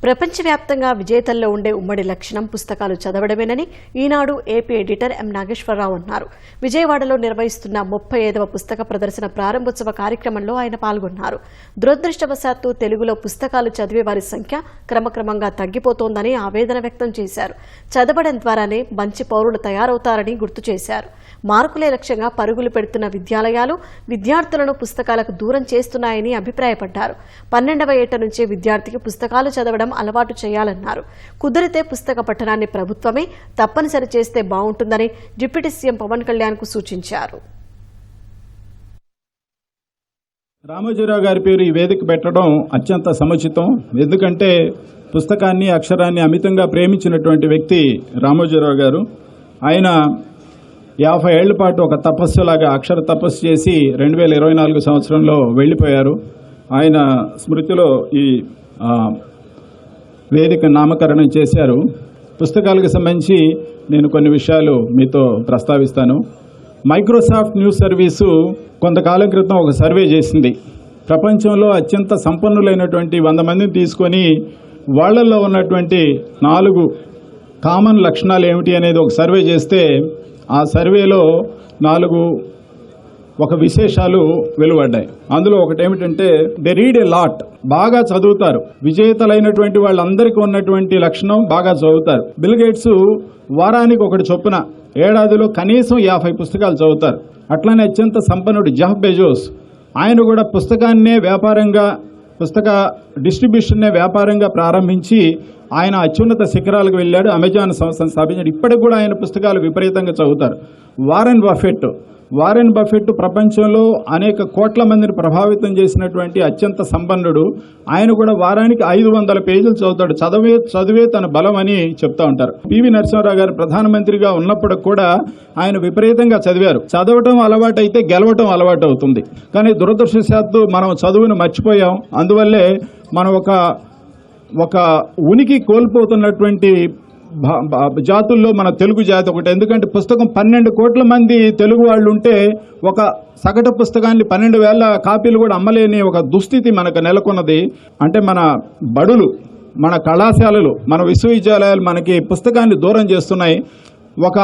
ప్రపంచవ్యాప్తంగా విజేతల్లో ఉండే ఉమ్మడి లక్షణం పుస్తకాలు చదవడమేనని ఈనాడు ఏపీ ఎడిటర్ ఎం నాగేశ్వరరావు అన్నారు. విజయవాడలో నిర్వహిస్తున్న 35వ పుస్తక ప్రదర్శన ప్రారంభోత్సవ కార్యక్రమంలో ఆయన పాల్గొన్నారు. దురదృష్టవశాత్తు తెలుగులో పుస్తకాలు చదివే వారి సంఖ్య క్రమక్రమంగా తగ్గిపోతోందని ఆవేదన వ్యక్తం చేశారు. చదవడం ద్వారానే మంచి పౌరులు తయారవుతారని గుర్తు చేశారు. మార్కులే లక్ష్యంగా పరుగులు పెడుతున్న విద్యాలయాలు విద్యార్థులను పుస్తకాలకు దూరం చేస్తున్నాయని అభిప్రాయపడ్డారు. 12వ ఏట నుంచే విద్యార్థికి పుస్తకాలు చదవడం అలవాటు చేయాలన్నారు. కుదిరితే పుస్తక పఠనాన్ని ప్రభుత్వమే తప్పనిసరి చేస్తే బాగుంటుందని డిప్యూటీ సీఎం పవన్ కళ్యాణ్ కు సూచించారు. రామోజీరావు గారి పేరు ఈ వేదిక పెట్టడం అత్యంత సముచితం. ఎందుకంటే పుస్తకాన్ని అక్షరాన్ని అమితంగా ప్రేమించినటువంటి వ్యక్తి రామోజీరావు గారు. ఆయన 50 ఏళ్ల పాటు ఒక తపస్సులాగా అక్షర తపస్సు చేసి 2024 సంవత్సరంలో వెళ్ళిపోయారు. ఆయన స్మృతిలో ఈ వేదిక నామకరణం చేశారు. పుస్తకాలకు సంబంధించి నేను కొన్ని విషయాలు మీతో ప్రస్తావిస్తాను. మైక్రోసాఫ్ట్ న్యూస్ సర్వీసు కొంతకాలం క్రితం ఒక సర్వే చేసింది. ప్రపంచంలో అత్యంత సంపన్నులైనటువంటి 100 మందిని తీసుకొని వాళ్లలో ఉన్నటువంటి 4 కామన్ లక్షణాలు ఏమిటి అనేది ఒక సర్వే చేస్తే ఆ సర్వేలో 4 విశేషాలు వెలువడ్డాయి. అందులో ఒకటి ఏమిటంటే దే రీడ్ ఏ లాట్, బాగా చదువుతారు. విజేతలైనటువంటి వాళ్ళందరికీ ఉన్నటువంటి లక్షణం బాగా చదువుతారు. బిల్ గేట్స్ వారానికి ఒకటి చొప్పున ఏడాదిలో కనీసం 50 పుస్తకాలు చదువుతారు. అట్లానే అత్యంత సంపన్నుడు జెఫ్ బెజోస్, ఆయన కూడా పుస్తక డిస్ట్రిబ్యూషన్నే వ్యాపారంగా ప్రారంభించి ఆయన అత్యున్నత శిఖరాలకు వెళ్ళాడు. అమెజాన్ సంస్థను స్థాపించాడు. ఇప్పటికి కూడా ఆయన పుస్తకాలు విపరీతంగా చదువుతారు. వారెన్ బఫెట్ ప్రపంచంలో అనేక కోట్ల మందిని ప్రభావితం చేసినటువంటి అత్యంత సంపన్నుడు. ఆయన కూడా వారానికి 500 పేజీలు చదువుతాడు. చదివే తన బలం అని చెప్తా ఉంటారు. పివి నరసింహారావు గారు ప్రధానమంత్రిగా ఉన్నప్పుడు కూడా ఆయన విపరీతంగా చదివారు. చదవటం అలవాటు అయితే గెలవటం అలవాటు అవుతుంది. కానీ దురదృష్టవశాత్తు మనం చదువును మర్చిపోయాం. అందువల్లే మనం ఒక ఉనికి కోల్పోతున్నటువంటి జాతుల్లో మన తెలుగు జాతి ఒకటి. ఎందుకంటే పుస్తకం 12 కోట్ల మంది తెలుగు వాళ్ళు ఉంటే ఒక సగటు పుస్తకాన్ని 12,000 కాపీలు కూడా అమ్మలేని ఒక దుస్థితి మనకు నెలకొన్నది. అంటే మన బడులు, మన కళాశాలలు, మన విశ్వవిద్యాలయాలు మనకి పుస్తకాన్ని దూరం చేస్తున్నాయి. ఒక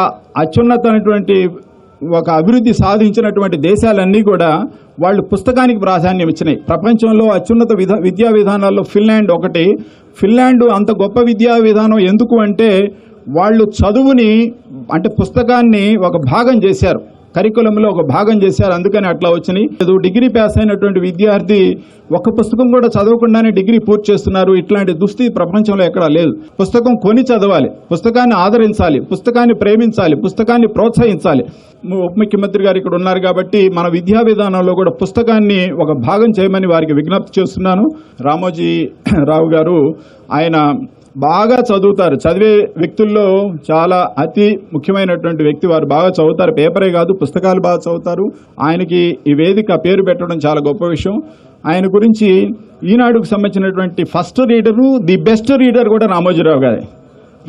అత్యున్నతమైనటువంటి అభివృద్ధి సాధించినటువంటి దేశాలన్నీ కూడా వాళ్ళు పుస్తకానికి ప్రాధాన్యం ఇచ్చినాయి. ప్రపంచంలో అత్యున్నత విద్యా విధానాల్లో ఫిన్లాండ్ ఒకటి. ఫిన్లాండ్ అంత గొప్ప విద్యా విధానం ఎందుకు అంటే వాళ్ళు చదువుని అంటే పుస్తకాన్ని ఒక భాగం చేశారు, కరికులంలో ఒక భాగం చేశారు. అందుకని అట్లా వచ్చినాయి. డిగ్రీ పాస్ అయినటువంటి విద్యార్థి ఒక పుస్తకం కూడా చదవకుండానే డిగ్రీ పూర్తి చేస్తున్నారు. ఇట్లాంటి దుస్థితి ప్రపంచంలో ఎక్కడా లేదు. పుస్తకం కొని చదవాలి, పుస్తకాన్ని ఆదరించాలి, పుస్తకాన్ని ప్రేమించాలి, పుస్తకాన్ని ప్రోత్సహించాలి. ఉప ముఖ్యమంత్రి గారు ఇక్కడ ఉన్నారు కాబట్టి మన విద్యా విధానంలో కూడా పుస్తకాన్ని ఒక భాగం చేయమని వారికి విజ్ఞప్తి చేస్తున్నాను. రామోజీరావు గారు ఆయన బాగా చదువుతారు. చదివే వ్యక్తుల్లో చాలా అతి ముఖ్యమైనటువంటి వ్యక్తి. వారు బాగా చదువుతారు. పేపరే కాదు పుస్తకాలు బాగా చదువుతారు. ఆయనకి ఈ వేదిక పేరు పెట్టడం చాలా గొప్ప విషయం. ఆయన గురించి ఈనాడుకు సంబంధించినటువంటి first reader, the best reader కూడా రామోజీరావు గారే.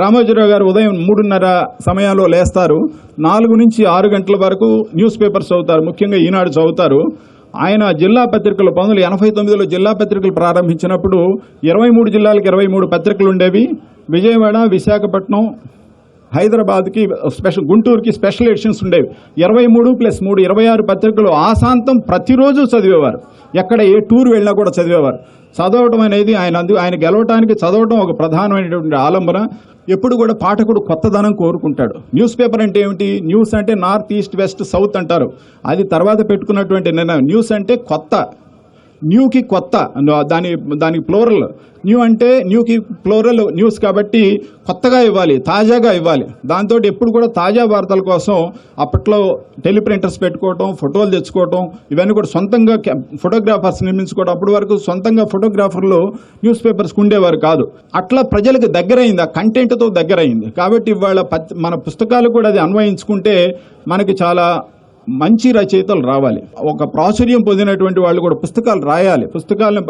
రామోజీరావు గారు ఉదయం 3:30 సమయంలో లేస్తారు. 4 నుంచి 6 గంటల వరకు న్యూస్ పేపర్స్ చదువుతారు. ముఖ్యంగా ఈనాడు చదువుతారు. ఆయన జిల్లా పత్రికలు 1989లో జిల్లా పత్రికలు ప్రారంభించినప్పుడు 23 జిల్లాలకు 23 పత్రికలు ఉండేవి. విజయవాడ, విశాఖపట్నం, హైదరాబాద్కి గుంటూరుకి స్పెషల్ ఎడిషన్స్ ఉండేవి. 23+3 26 పత్రికలు ఆశాంతం ప్రతిరోజు చదివేవారు. ఎక్కడ ఏ టూర్ వెళ్ళినా కూడా చదివేవారు. చదవటం అనేది ఆయన గెలవటానికి చదవటం ఒక ప్రధానమైనటువంటి ఆలంబన. ఎప్పుడు కూడా పాఠకుడు కొత్తదనం కోరుకుంటాడు. న్యూస్ పేపర్ అంటే ఏమిటి? న్యూస్ అంటే నార్త్, ఈస్ట్, వెస్ట్, సౌత్ అంటారు. అది తర్వాత పెట్టుకున్నటువంటి నిర్ణయం. న్యూస్ అంటే కొత్త, న్యూకి కొత్త, దానికి ప్లోరల్. న్యూ అంటే న్యూకి ప్లోరల్ న్యూస్ కాబట్టి కొత్తగా ఇవ్వాలి, తాజాగా ఇవ్వాలి. దాంతో ఎప్పుడు కూడా తాజా వార్తల కోసం అప్పట్లో టెలిప్రింటర్స్ పెట్టుకోవటం, ఫోటోలు తెచ్చుకోవటం, ఇవన్నీ కూడా సొంతంగా ఫోటోగ్రాఫర్స్ నిర్మించుకోవడం. అప్పటి వరకు సొంతంగా ఫోటోగ్రాఫర్లు న్యూస్ పేపర్స్కి ఉండేవారు కాదు. అట్లా ప్రజలకు దగ్గరైంది, ఆ కంటెంట్తో దగ్గరైంది. కాబట్టి ఇవాళ మన పుస్తకాలు కూడా అది అన్వయించుకుంటే మనకి చాలా మంచి రచయితలు రావాలి. ఒక ప్రాచుర్యం పొందినటువంటి వాళ్ళు కూడా పుస్తకాలు రాయాలి, పుస్తకాలను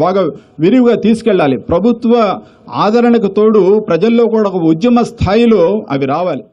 బాగా విరివిగా తీసుకెళ్ళాలి. ప్రభుత్వ ఆదరణకు తోడు ప్రజల్లో కూడా ఒక ఉద్యమ స్థాయిలో అవి రావాలి.